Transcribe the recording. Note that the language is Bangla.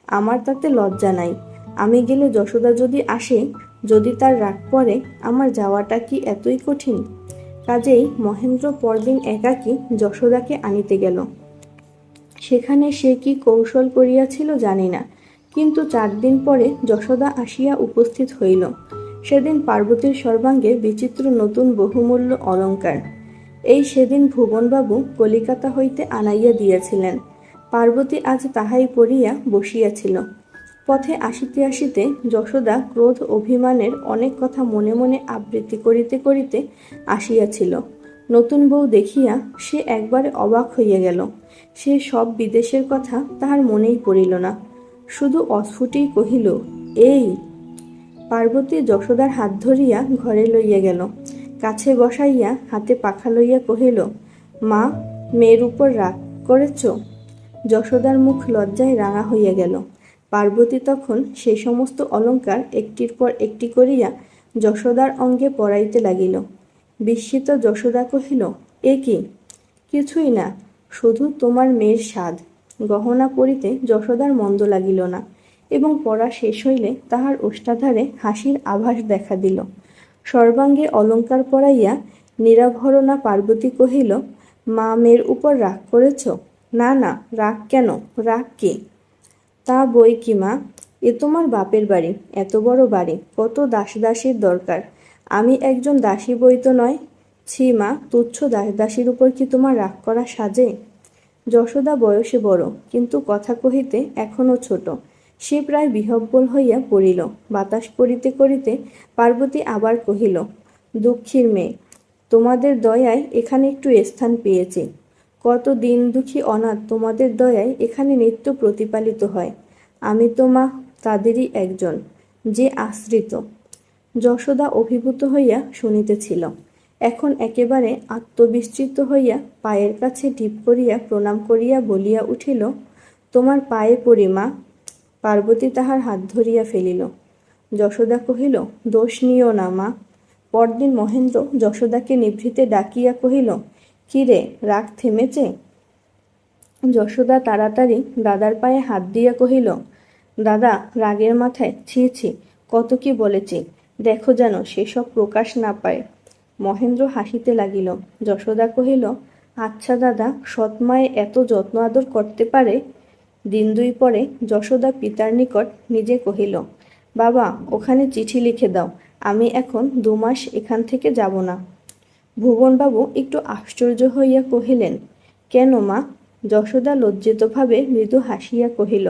আমার তাতে লজ্জা নাই। আমি গেলে যশোদা যদি আসে, যদি তার রাগ পড়ে, আমার যাওয়াটা কি এতই কঠিন? কাজেই মহেন্দ্র পরদিন একাকী যশোদাকে আনিতে গেল। সেখানে সে কি কৌশল করিয়াছিল জানি না, কিন্তু 4 দিন পরে যশোদা আসিয়া উপস্থিত হইল। সেদিন পার্বতীর সর্বাঙ্গে বিচিত্র নতুন বহুমূল্য অলঙ্কার। এই সেদিন ভুবনবাবু কলিকাতা হইতে আনাইয়া দিয়াছিলেন। পার্বতী আজ তাহাই পরিয়া বসিয়াছিল। পথে আসিতে আসিতে যশোদা ক্রোধ অভিমানের অনেক কথা মনে মনে আবৃত্তি করিতে করিতে আসিয়াছিল। নতুন বউ দেখিয়া সে একবারে অবাক হইয়া গেল। সে সব বিদেশের কথা তাহার মনেই পড়িল না, শুধু অস্ফুটেই কহিল, এই। পার্বতী যশোদার হাত ধরিয়া ঘরে লইয়া গেল। কাছে বসাইয়া হাতে পাখা লইয়া কহিল, মা, মেয়ের উপর রাগ করেছ? যশোদার মুখ লজ্জায় রাঙা হইয়া গেল। পার্বতী তখন সেই সমস্ত অলঙ্কার একটির পর একটি করিয়া যশোদার অঙ্গে পরাইতে লাগিল। বিস্মিত যশোদা কহিল, এ কি? কিছুই না, শুধু তোমার মেয়ের সাধ। গহনা পরিতে যশোদার মন্দ লাগিল না, এবং পড়া শেষ হইলে তাহার ওষ্ঠাধারে হাসির আভাস দেখা দিল। সর্বাঙ্গে অলঙ্কার পরাইয়া নিরাভরণা পার্বতী কহিল, মা, মেয়ের উপর রাগ করেছ? না না, রাগ কেন? রাগ কি? তা বই কি মা, এ তোমার বাপের বাড়ি, এত বড় বাড়ি, কত দাসদাসীর দরকার। আমি একজন দাসী বই তো নয়। ছি মা, তুচ্ছ দাসদাসীর উপর কি তোমার রাগ করা সাজে? যশোদা বয়সে বড়, কিন্তু কথা কহিতে এখনো ছোট। সে প্রায় বিহ্বল হইয়া পড়িল। বাতাস করিতে করিতে পার্বতী আবার কহিল, দুঃখীর মেয়ে, তোমাদের দয়ায় এখানে একটু স্থান পেয়েছি। কত দিন দুঃখী অনাথ তোমাদের দয়ায় এখানে নিত্য প্রতিপালিত হয়। আমি তো মা তাদেরই একজন, যে আশ্রিত। যশোদা অভিভূত হইয়া শুনিতেছিল। এখন একেবারে আত্মবিস্মৃত হইয়া পায়ের কাছে ঢিপ করিয়া প্রণাম করিয়া বলিয়া উঠিল, তোমার পায়ে পড়ি মা। পার্বতী তাহার হাত ধরিয়া ফেলিল। যশোদা কহিল, দোষ নিও না মা। পরদিন মহেন্দ্র যশোদাকে নিভৃতে ডাকিয়া কহিল, কি রে, রাগ থেমেছে? যশোদা তাড়াতাড়ি দাদার পায়ে হাত দিয়া কহিল, দাদা, রাগের মাথায় ছি ছি, কত কি বলেছি, দেখো যেন সেসব প্রকাশ না পায়। মহেন্দ্র হাসিতে লাগিল। যশোদা কহিল, আচ্ছা দাদা, সৎমায়ে এত যত্ন আদর করতে পারে? দিন 2 পরে যশোদা পিতার নিকট নিজে কহিল, বাবা, ওখানে চিঠি লিখে দাও, আমি এখন 2 মাস এখান থেকে যাব না। ভুবনবাবু একটু আশ্চর্য হইয়া কহিলেন, কেন মা? যশোদা লজ্জিতভাবে মৃদু হাসিয়া কহিল,